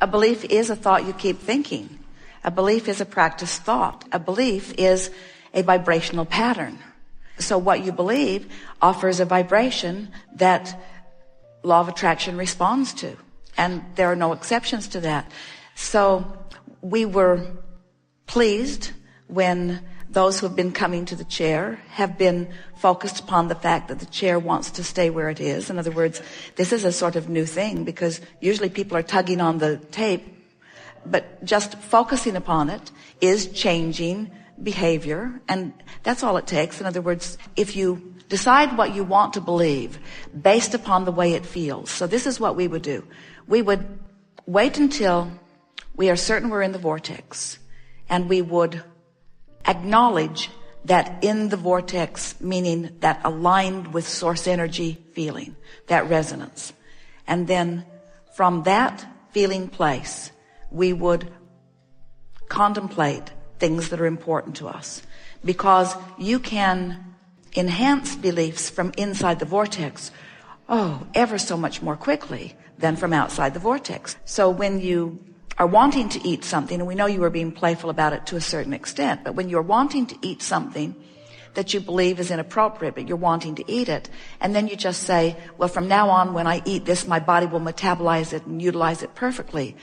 A belief is a thought you keep thinking. A belief is a practiced thought. A belief is a vibrational pattern. So what you believe offers a vibration that law of attraction responds to. And there are no exceptions to that. So we were pleased when those who have been coming to the chair have been focused upon the fact that the chair wants to stay where it is. In other words, this is a sort of new thing, because usually people are tugging on the tape, but just focusing upon it is changing behavior, and that's all it takes. In other words, if you decide what you want to believe based upon the way it feels. So this is what we would do. We would wait until we are certain we're in the vortex, and we would acknowledge that in the vortex, meaning that aligned with source energy feeling, that resonance. And then from that feeling place, we would contemplate things that are important to us, because you can enhance beliefs from inside the vortex, ever so much more quickly than from outside the vortex. So when you are wanting to eat something, and we know you are being playful about it to a certain extent, but when you're wanting to eat something that you believe is inappropriate, but you're wanting to eat it, and then you just say, well, from now on, when I eat this, my body will metabolize it and utilize it perfectly.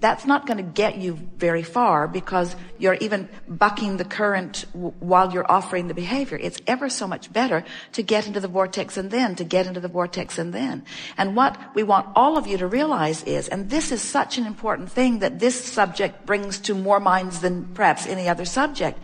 That's not going to get you very far, because you're even bucking the current while you're offering the behavior. It's ever so much better to get into the vortex and then to get into the vortex and then. And what we want all of you to realize is, and this is such an important thing that this subject brings to more minds than perhaps any other subject,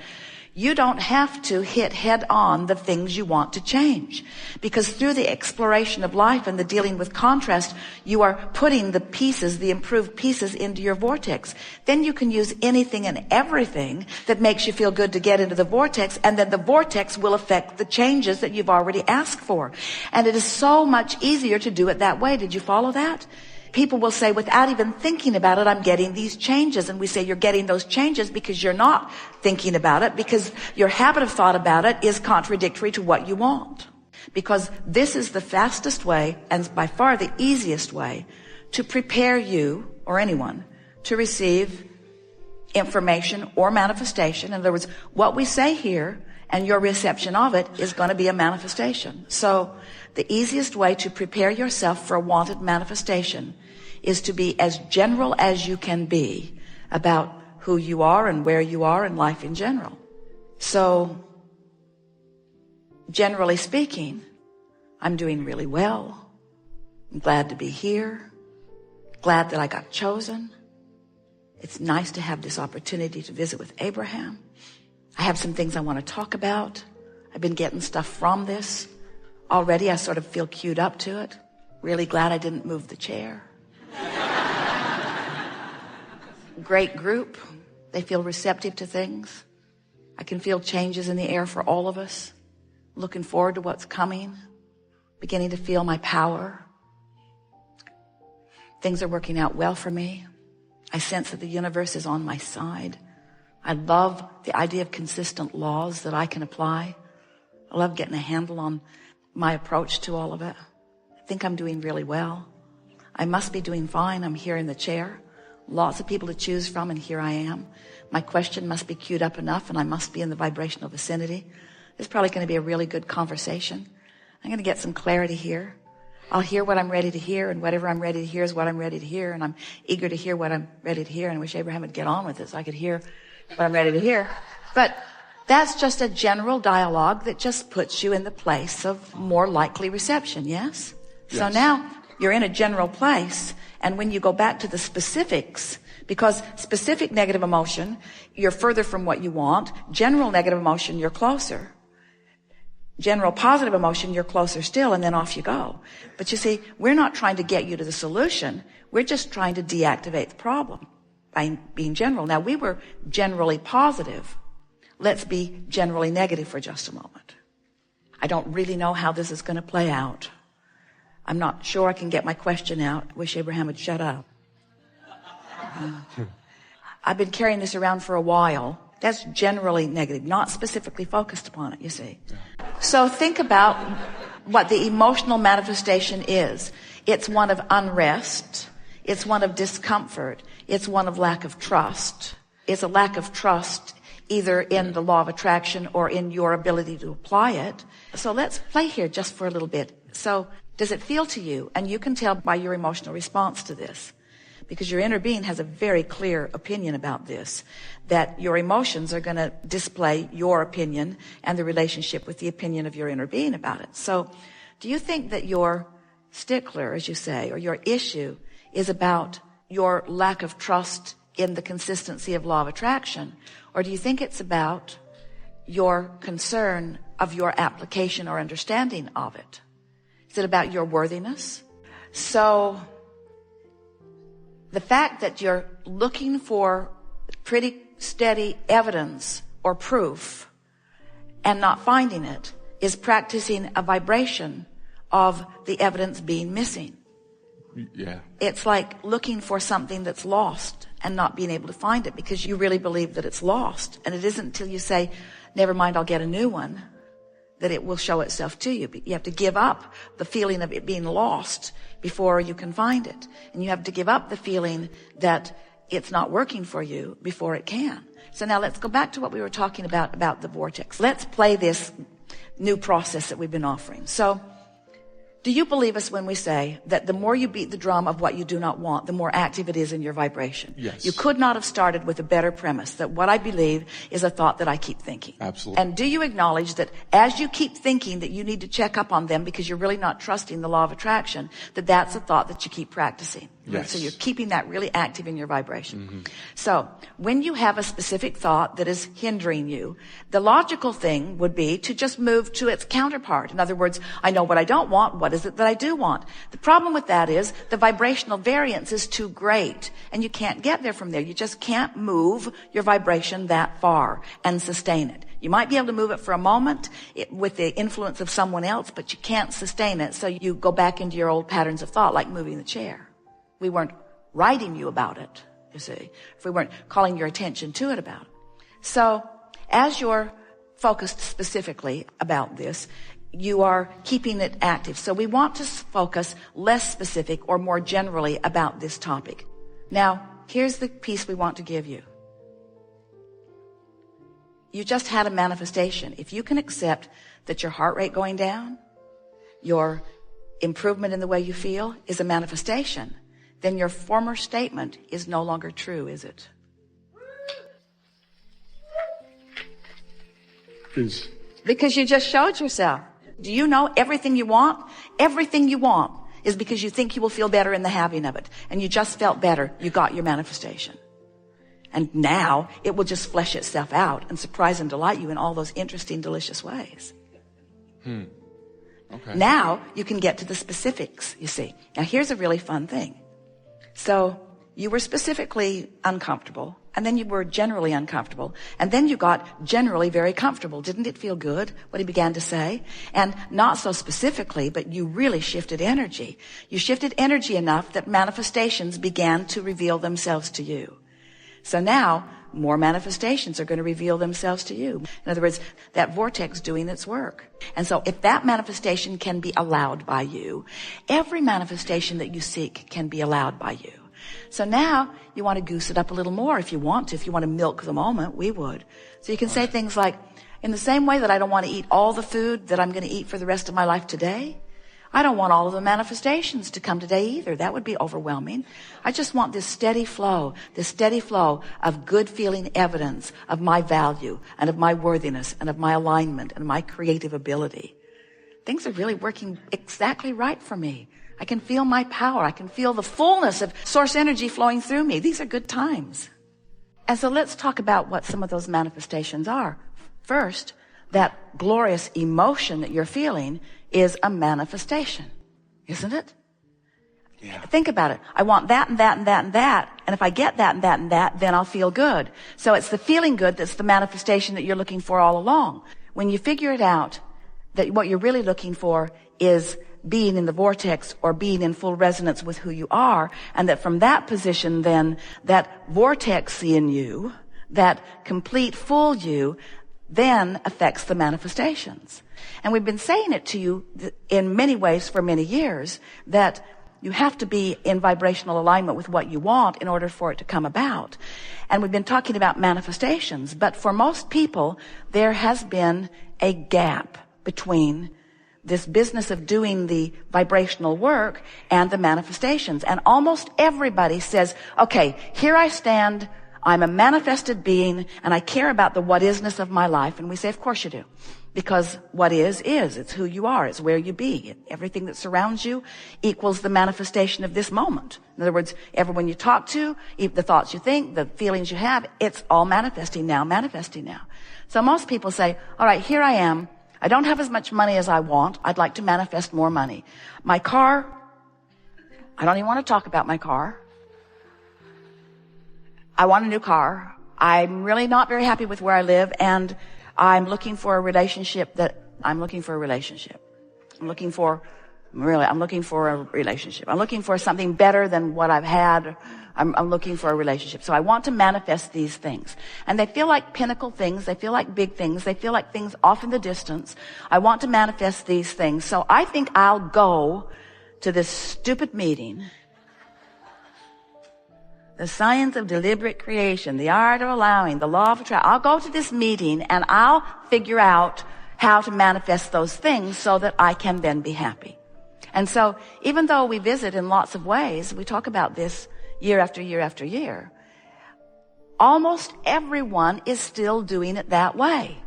you don't have to hit head on the things you want to change, because through the exploration of life and the dealing with contrast, you are putting the pieces, the improved pieces, into your vortex. Then you can use anything and everything that makes you feel good to get into the vortex, and then the vortex will affect the changes that you've already asked for. And it is so much easier to do it that way. Did you follow that? People will say, without even thinking about it, I'm getting these changes. And we say, you're getting those changes because you're not thinking about it, because your habit of thought about it is contradictory to what you want. Because this is the fastest way, and by far the easiest way, to prepare you, or anyone, to receive information or manifestation. In other words, what we say here and your reception of it is going to be a manifestation. So the easiest way to prepare yourself for a wanted manifestation is to be as general as you can be about who you are and where you are in life in general. So, generally speaking, I'm doing really well. I'm glad to be here. Glad that I got chosen. It's nice to have this opportunity to visit with Abraham. I have some things I want to talk about. I've been getting stuff from this. Already I sort of feel queued up to it. Really glad I didn't move the chair. Great group. They feel receptive to things. I can feel changes in the air for all of us. Looking forward to what's coming. Beginning to feel my power. Things are working out well for me. I sense that the universe is on my side. I love the idea of consistent laws that I can apply. I love getting a handle on my approach to all of it. I think I'm doing really well. I must be doing fine. I'm here in the chair. Lots of people to choose from, and here I am. My question must be queued up enough, and I must be in the vibrational vicinity. It's probably going to be a really good conversation. I'm going to get some clarity here. I'll hear what I'm ready to hear, and whatever I'm ready to hear is what I'm ready to hear, and I'm eager to hear what I'm ready to hear, and I wish Abraham would get on with it so I could hear what I'm ready to hear. But that's just a general dialogue that just puts you in the place of more likely reception, yes? So now you're in a general place, and when you go back to the specifics, because specific negative emotion, you're further from what you want. General negative emotion, you're closer. General positive emotion, you're closer still, and then off you go. But you see, we're not trying to get you to the solution. We're just trying to deactivate the problem by being general. Now, we were generally positive. Let's be generally negative for just a moment. I don't really know how this is going to play out. I'm not sure I can get my question out. I wish Abraham would shut up. I've been carrying this around for a while. That's generally negative, not specifically focused upon it, you see. So think about what the emotional manifestation is. It's one of unrest. It's one of discomfort. It's one of lack of trust. It's a lack of trust either in the law of attraction or in your ability to apply it. So let's play here just for a little bit. So does it feel to you, and you can tell by your emotional response to this, because your inner being has a very clear opinion about this, that your emotions are going to display your opinion and the relationship with the opinion of your inner being about it. So do you think that your stickler, as you say, or your issue is about your lack of trust in the consistency of law of attraction? Or do you think it's about your concern of your application or understanding of it? Is it about your worthiness? So the fact that you're looking for pretty steady evidence or proof and not finding it is practicing a vibration of the evidence being missing. Yeah. It's like looking for something that's lost and not being able to find it because you really believe that it's lost. And it isn't until you say, never mind, I'll get a new one, that it will show itself to you. But you have to give up the feeling of it being lost before you can find it. And you have to give up the feeling that it's not working for you before it can. So now let's go back to what we were talking about the vortex. Let's play this new process that we've been offering. So do you believe us when we say that the more you beat the drum of what you do not want, the more active it is in your vibration? Yes. You could not have started with a better premise, that what I believe is a thought that I keep thinking. Absolutely. And do you acknowledge that as you keep thinking that you need to check up on them because you're really not trusting the law of attraction, that that's a thought that you keep practicing? Yes. So you're keeping that really active in your vibration. Mm-hmm. So when you have a specific thought that is hindering you, the logical thing would be to just move to its counterpart. In other words, I know what I don't want. What is it that I do want? The problem with that is the vibrational variance is too great and you can't get there from there. You just can't move your vibration that far and sustain it. You might be able to move it for a moment with the influence of someone else, but you can't sustain it. So you go back into your old patterns of thought, like moving the chair. We weren't writing you about it, you see, if we weren't calling your attention to it about it. So as you're focused specifically about this, you are keeping it active. So we want to focus less specific or more generally about this topic. Now, here's the piece we want to give you. You just had a manifestation. If you can accept that your heart rate going down, your improvement in the way you feel is a manifestation, then your former statement is no longer true, is it? Is. Because you just showed yourself. Do you know everything you want? Everything you want is because you think you will feel better in the having of it. And you just felt better. You got your manifestation. And now it will just flesh itself out and surprise and delight you in all those interesting, delicious ways. Okay. Now you can get to the specifics, you see. Now here's a really fun thing. So you were specifically uncomfortable, and then you were generally uncomfortable, and then you got generally very comfortable. Didn't it feel good, what he began to say? And not so specifically, but you really shifted energy. You shifted energy enough that manifestations began to reveal themselves to you. So now more manifestations are going to reveal themselves to you. In other words, that vortex doing its work. And so if that manifestation can be allowed by you, every manifestation that you seek can be allowed by you. So now you want to goose it up a little more if you want to. If you want to milk the moment, we would. So you can say things like, in the same way that I don't want to eat all the food that I'm going to eat for the rest of my life today, I don't want all of the manifestations to come today either. That would be overwhelming. I just want this steady flow of good feeling evidence of my value and of my worthiness and of my alignment and my creative ability. Things are really working exactly right for me. I can feel my power. I can feel the fullness of source energy flowing through me. These are good times. And so let's talk about what some of those manifestations are. First, that glorious emotion that you're feeling is a manifestation, isn't it? Yeah. Think about it. I want that and that and that and that. And if I get that and that and that, then I'll feel good. So it's the feeling good that's the manifestation that you're looking for all along. When you figure it out, that what you're really looking for is being in the vortex or being in full resonance with who you are, and that from that position then, that vortex in you, that complete full you, then affects the manifestations. And we've been saying it to you in many ways for many years, that You have to be in vibrational alignment with what you want in order for it to come about. And we've been talking about manifestations, but for most people, there has been a gap between this business of doing the vibrational work and the manifestations. And almost everybody says, okay, here I stand, I'm a manifested being, and I care about the what-isness of my life. And we say, of course you do. Because what is. It's who you are. It's where you be. Everything that surrounds you equals the manifestation of this moment. In other words, everyone you talk to, the thoughts you think, the feelings you have, it's all manifesting now. So most people say, all right, here I am. I don't have as much money as I want. I'd like to manifest more money. My car, I don't even want to talk about my car. I want a new car. I'm really not very happy with where I live, and I'm looking for a relationship. I'm looking for a relationship. I'm looking for something better than what I've had. I'm looking for a relationship. So I want to manifest these things. And they feel like pinnacle things. They feel like big things. They feel like things off in the distance. I want to manifest these things. So I think I'll go to this stupid meeting. The science of deliberate creation, the art of allowing, the law of attraction. I'll go to this meeting and I'll figure out how to manifest those things so that I can then be happy. And so even though we visit in lots of ways, we talk about this year after year after year, almost everyone is still doing it that way.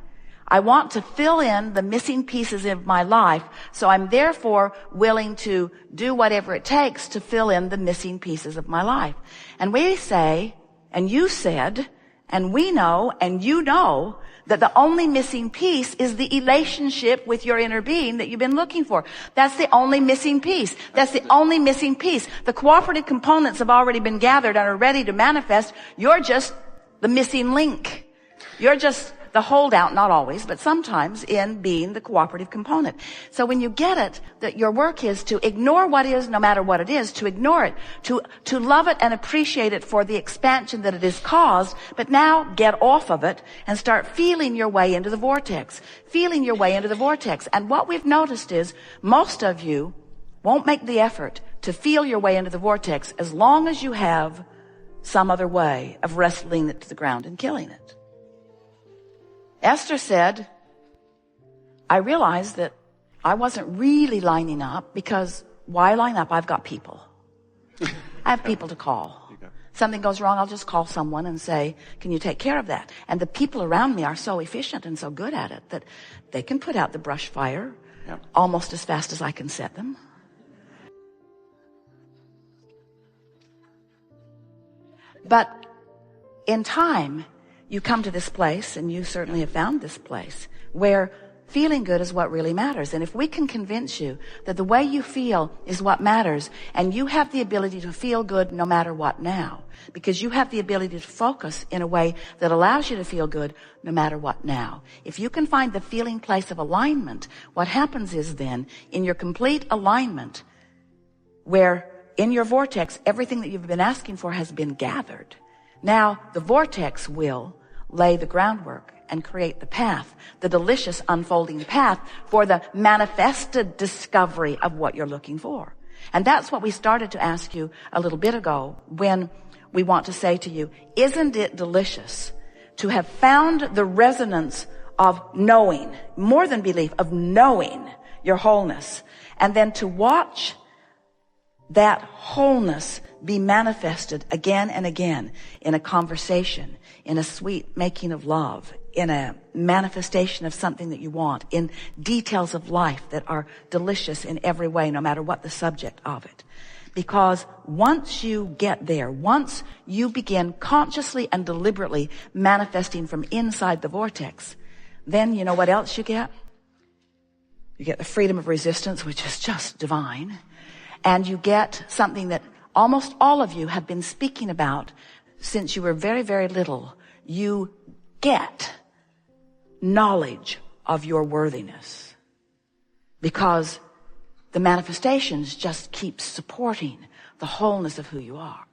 I want to fill in the missing pieces of my life, so I'm therefore willing to do whatever it takes to fill in the missing pieces of my life. And we say, and you said, and we know, and you know, that the only missing piece is the relationship with your inner being that you've been looking for. That's the only missing piece. That's the only missing piece. The cooperative components have already been gathered and are ready to manifest. You're just the missing link. You're just the holdout, not always, but sometimes in being the cooperative component. So when you get it, that your work is to ignore what is, no matter what it is, to ignore it, to love it and appreciate it for the expansion that it has caused, but now get off of it and start feeling your way into the vortex, And what we've noticed is most of you won't make the effort to feel your way into the vortex as long as you have some other way of wrestling it to the ground and killing it. Esther said, I realized that I wasn't really lining up because why line up? I've got people. I have people to call. Something goes wrong, I'll just call someone and say, can you take care of that? And the people around me are so efficient and so good at it that they can put out the brush fire almost as fast as I can set them. But in time, you come to this place, and you certainly have found this place, where feeling good is what really matters. And if we can convince you that the way you feel is what matters, and you have the ability to feel good no matter what now, because you have the ability to focus in a way that allows you to feel good no matter what now. If you can find the feeling place of alignment, what happens is then, in your complete alignment, where in your vortex, everything that you've been asking for has been gathered. Now, the vortex will lay the groundwork and create the path, the delicious unfolding path for the manifested discovery of what you're looking for. And that's what we started to ask you a little bit ago when we want to say to you, isn't it delicious to have found the resonance of knowing, more than belief, of knowing your wholeness, and then to watch that wholeness be manifested again and again in a conversation, in a sweet making of love, in a manifestation of something that you want, in details of life that are delicious in every way, no matter what the subject of it. Because once you get there, once you begin consciously and deliberately manifesting from inside the vortex, then you know what else you get? You get the freedom of resistance, which is just divine. And you get something that almost all of you have been speaking about since you were very, very little. You get knowledge of your worthiness, because the manifestations just keep supporting the wholeness of who you are.